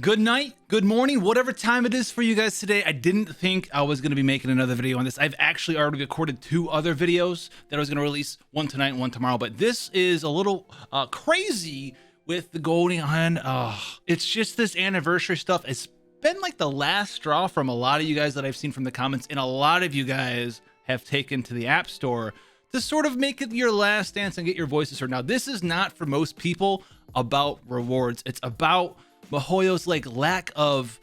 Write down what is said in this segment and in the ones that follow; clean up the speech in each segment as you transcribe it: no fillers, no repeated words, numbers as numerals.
Good night, good morning, whatever time it is for you guys today. I didn't think I was going to be making another video on this. I've actually already recorded 2 other videos that I was going to release, one tonight and one tomorrow, but this is a little crazy with the going on. It's just this anniversary stuff. It's been like the last straw from a lot of you guys that I've seen from the comments, and a lot of you guys have taken to the App Store to sort of make it your last dance and get your voices heard. Now, this is not for most people about rewards. It's about MiHoYo's like lack of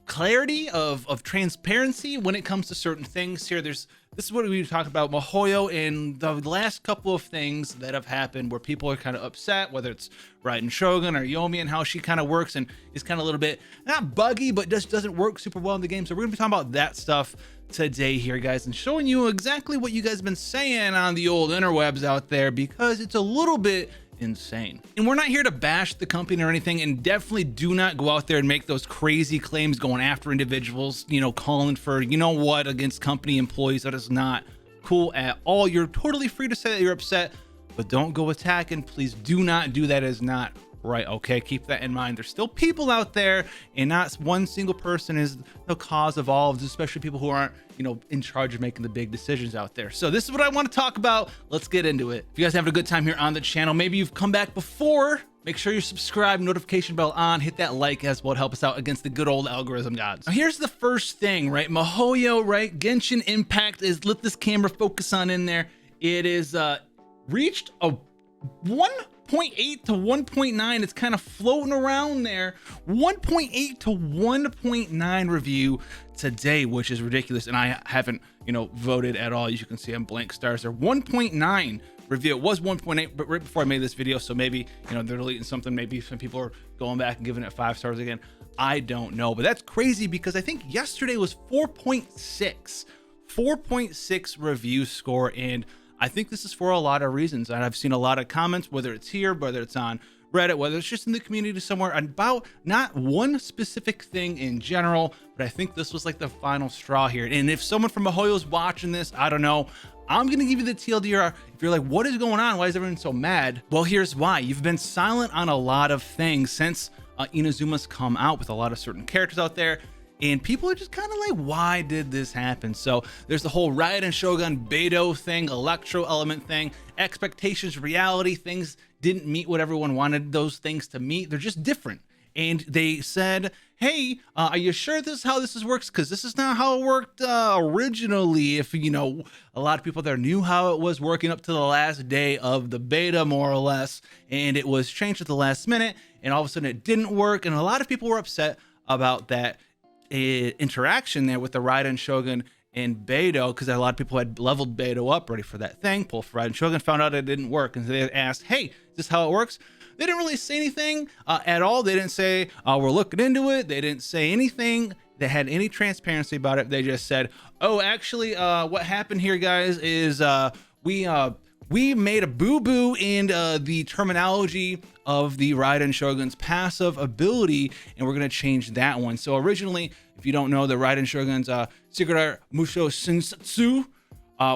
clarity, of transparency when it comes to certain things here. This is what we talk about MiHoYo and the last couple of things that have happened where people are kind of upset, whether it's Raiden Shogun or Yomi and how she kind of works and is kind of a little bit not buggy, but just doesn't work super well in the game. So we're gonna be talking about that stuff today here, guys, and showing you exactly what you guys have been saying on the old interwebs out there, because it's a little bit insane. And we're not here to bash the company or anything, and definitely do not go out there and make those crazy claims going after individuals, you know, calling for, you know what, against company employees. That is not cool at all. You're totally free to say that you're upset, but don't go attacking. Please do not do that. It is not right. Okay, keep that in mind. There's still people out there, and not one single person is the cause of all of this, especially people who aren't, you know, in charge of making the big decisions out there. So this is what I want to talk about. Let's get into it. If you guys have a good time here on the channel, maybe you've come back before, make sure you subscribe, notification bell on, hit that like as well to help us out against the good old algorithm gods. Now here's the first thing, right? MiHoYo, right? Genshin Impact is, let this camera focus on in there. It is reached a 1.8 to 1.9. It's kind of floating around there. 1.8 to 1.9 review today, which is ridiculous. And I haven't, you know, voted at all. As you can see, I'm blank stars there. 1.9 review. It was 1.8, but right before I made this video, so maybe, you know, they're deleting something. Maybe some people are going back and giving it 5 stars again. I don't know, but that's crazy because I think yesterday was 4.6 review score, and I think this is for a lot of reasons. And I've seen a lot of comments, whether it's here, whether it's on Reddit, whether it's just in the community somewhere, about not one specific thing in general, but I think this was like the final straw here. And if someone from MiHoYo is watching this, I don't know, I'm gonna give you the TLDR. If you're like, what is going on? Why is everyone so mad? Well, here's why. You've been silent on a lot of things since Inazuma's come out with a lot of certain characters out there. And people are just kind of like, why did this happen? So there's the whole Raiden Shogun Beidou thing, Electro Element thing, expectations, reality, things didn't meet what everyone wanted those things to meet. They're just different. And they said, hey, are you sure this is how this works? Because this is not how it worked originally. If, you know, a lot of people there knew how it was working up to the last day of the beta, more or less, and it was changed at the last minute, and all of a sudden it didn't work. And a lot of people were upset about that interaction there with the Raiden Shogun and Beidou, because a lot of people had leveled Beidou up ready for that thing, pulled for Raiden Shogun, found out it didn't work, and they asked, hey, is this how it works? They didn't really say anything at all. They didn't say, we're looking into it. They didn't say anything that had any transparency about it. They just said, oh, actually, what happened here, guys, is we made a boo-boo in the terminology of the Raiden Shogun's passive ability, and we're going to change that one. So originally, if you don't know, the Raiden Shogun's Sigurd Musho Shinsatsu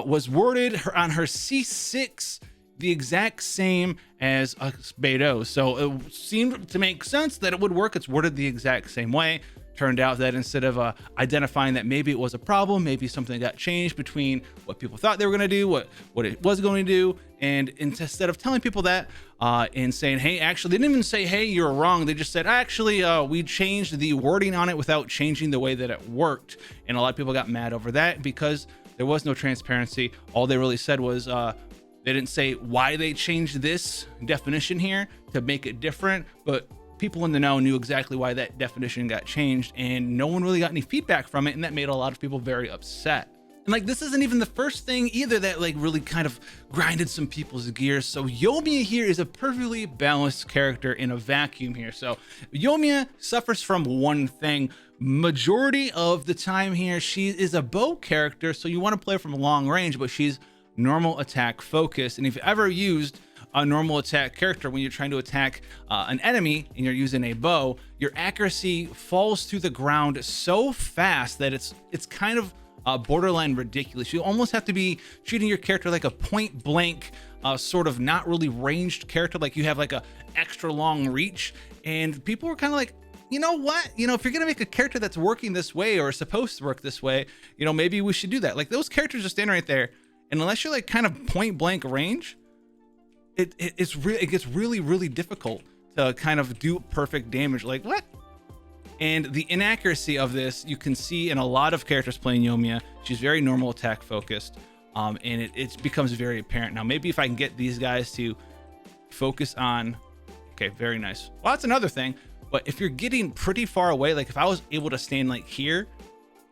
was worded on her C6 the exact same as Beidou. So it seemed to make sense that it would work. It's worded the exact same way. Turned out that instead of identifying that maybe it was a problem, maybe something got changed between what people thought they were going to do, what it was going to do, and instead of telling people that and saying, hey, actually, they didn't even say, hey, you're wrong. They just said, actually, we changed the wording on it without changing the way that it worked. And a lot of people got mad over that because there was no transparency. All they really said was they didn't say why they changed this definition here to make it different, but people in the know knew exactly why that definition got changed, and no one really got any feedback from it, and that made a lot of people very upset. And like, this isn't even the first thing either that like really kind of grinded some people's gears. So Yomi here is a perfectly balanced character in a vacuum here. So Yomi suffers from one thing. Majority of the time here, she is a bow character, so you want to play from long range, but she's normal attack focused. And if you ever used a normal attack character when you're trying to attack an enemy and you're using a bow, your accuracy falls to the ground so fast that it's kind of borderline ridiculous. You almost have to be treating your character like a point blank sort of not really ranged character, like you have like a extra long reach, And people were kind of like, you know what? You know, if you're going to make a character that's working this way or supposed to work this way, you know, maybe we should do that. Like those characters are standing right there. And unless you're like kind of point blank range, it gets really, really difficult to kind of do perfect damage. Like what? And the inaccuracy of this, you can see in a lot of characters playing Yoimiya. She's very normal attack focused. And it becomes very apparent. Now, maybe if I can get these guys to focus on, okay, very nice. Well, that's another thing. But if you're getting pretty far away, like if I was able to stand like here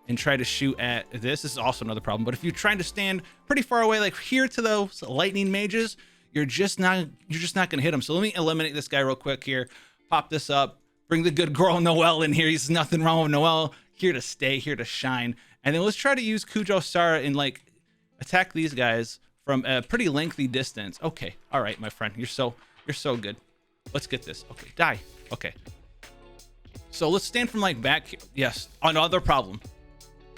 and try to shoot at this is also another problem. But if you're trying to stand pretty far away, like here to those lightning mages, you're just not gonna hit them. So let me eliminate this guy real quick here. Pop this up. Bring the good girl Noelle in here. There's nothing wrong with Noelle. Here to stay, here to shine. And then let's try to use Kujo Sara and like attack these guys from a pretty lengthy distance. Okay, all right, my friend, you're so good. Let's get this. Okay, die. Okay. So let's stand from like back here. Yes, another problem.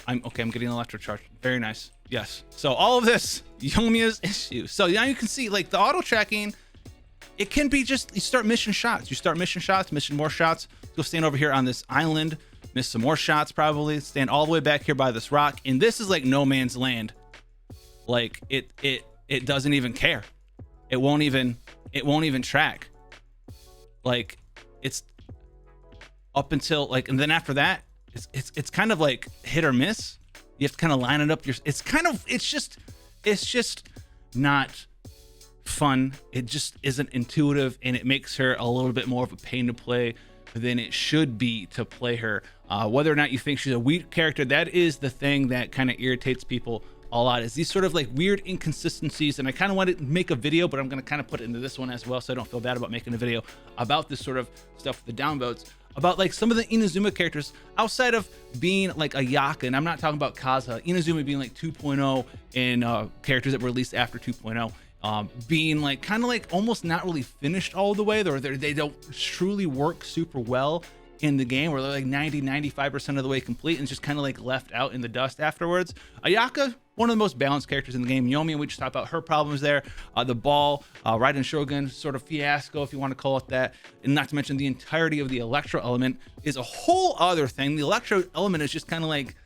I'm getting electro charge. Very nice. Yes. So all of this, Yoimiya's issue. So now you can see like the auto tracking, it can be just, you start missing shots. You start missing shots, missing more shots. Go stand over here on this island, miss some more shots probably. Stand all the way back here by this rock. And this is like no man's land. Like it doesn't even care. It won't even track. Like it's up until like, and then after that, it's kind of like hit or miss. You have to kind of line it up. It's just not fun. It just isn't intuitive, and it makes her a little bit more of a pain to play than it should be to play her. Whether or not you think she's a weak character, that is the thing that kind of irritates people a lot, is these sort of like weird inconsistencies. And I kind of want to make a video, but I'm going to kind of put it into this one as well, so I don't feel bad about making a video about this sort of stuff with the downvotes, about like some of the Inazuma characters outside of being like Ayaka, and I'm not talking about Kaza, Inazuma being like 2.0 and characters that were released after 2.0, being like kind of like almost not really finished all the way, or they don't truly work super well in the game, where they're like 95% of the way complete and just kind of like left out in the dust afterwards. Ayaka, one of the most balanced characters in the game. Yomi, we just talked about her problems there. The ball, Raiden Shogun sort of fiasco, if you want to call it that. And not to mention the entirety of the electro element is a whole other thing. The electro element is just kind of like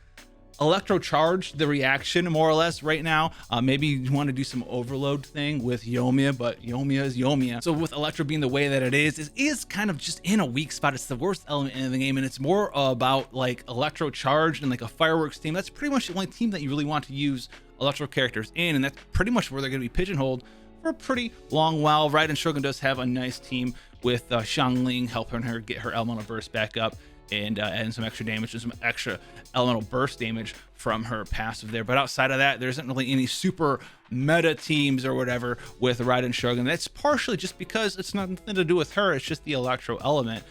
electro charge the reaction more or less right now. Maybe you want to do some overload thing with Yoimiya, but Yoimiya is Yoimiya. So with electro being the way that it is kind of just in a weak spot. It's the worst element in the game, and it's more about like electro charge and like a fireworks team. That's pretty much the only team that you really want to use electro characters in, and that's pretty much where they're going to be pigeonholed for a pretty long while. Raiden Shogun does have a nice team with Xiangling helping her get her elemental burst back up, and adding some extra damage and some extra elemental burst damage from her passive there. But outside of that, there isn't really any super meta teams or whatever with Raiden Shogun. That's partially just because it's nothing to do with her. It's just the electro element.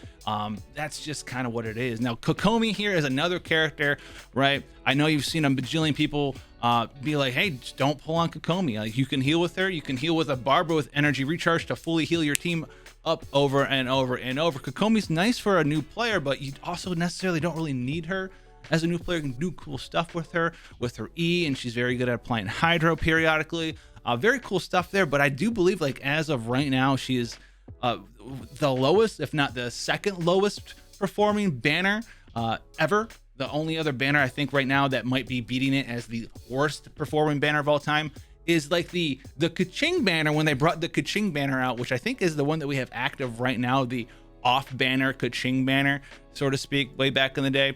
That's just kind of what it is. Now, Kokomi here is another character, right? I know you've seen a bajillion people be like, hey, just don't pull on Kokomi. Like, you can heal with her. You can heal with a Barbara with energy recharge to fully heal your team up over and over and over. Kokomi's nice for a new player, but you also necessarily don't really need her as a new player. You can do cool stuff with her E, and she's very good at applying hydro periodically. Very cool stuff there, but I do believe, like, as of right now, she is the lowest, if not the second lowest performing banner ever. The only other banner I think right now that might be beating it as the worst performing banner of all time is like the Kaching banner, when they brought the Kaching banner out, which I think is the one that we have active right now, the off banner Kaching banner, so to speak, way back in the day.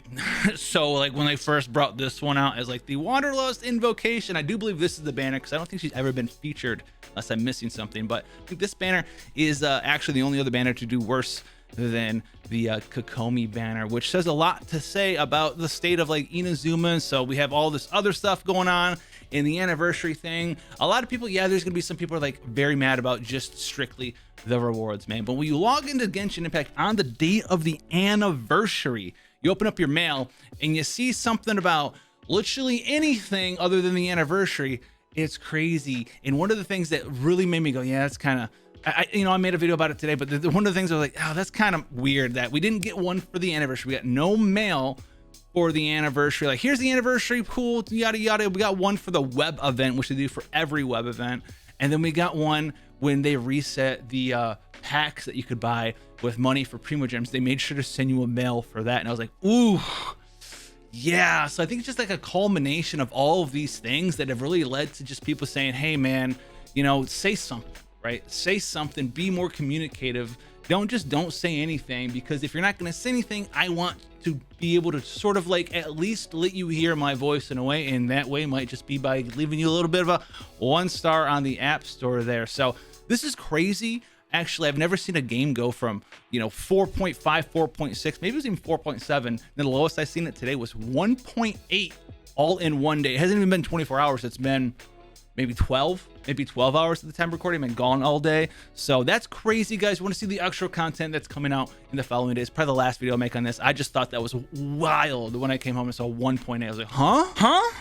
So like when they first brought this one out as like the Wanderlust Invocation, I do believe this is the banner, because I don't think she's ever been featured unless I'm missing something, but I think this banner is actually the only other banner to do worse than the Kokomi banner, which says a lot to say about the state of like Inazuma. So we have all this other stuff going on in the anniversary thing. A lot of people, yeah, there's gonna be some people are like very mad about just strictly the rewards, man. But when you log into Genshin Impact on the date of the anniversary, you open up your mail and you see something about literally anything other than the anniversary. It's crazy. And one of the things that really made me go, yeah, that's kind of, I made a video about it today, but one of the things I was like, oh, that's kind of weird that we didn't get one for the anniversary. We got no mail for the anniversary. Like, here's the anniversary, cool, yada yada. We got one for the web event, which they do for every web event, and then we got one when they reset the packs that you could buy with money for Primogems, they made sure to send you a mail for that. And I was like, ooh, yeah. So I think it's just like a culmination of all of these things that have really led to just people saying, hey man, you know, say something, right? Say something, be more communicative. Don't say anything, because if you're not going to say anything, I want to be able to sort of like at least let you hear my voice in a way, and that way might just be by leaving you a little bit of a 1-star on the App Store there. So this is crazy. Actually, I've never seen a game go from, you know, 4.5, 4.6, maybe it was even 4.7. And the lowest I seen it today was 1.8 all in one day. It hasn't even been 24 hours. It's been maybe 12 hours at the time recording. I've been gone all day. So that's crazy, guys. You want to see the extra content that's coming out in the following days. Probably the last video I'll make on this. I just thought that was wild when I came home and saw 1.8. I was like, huh?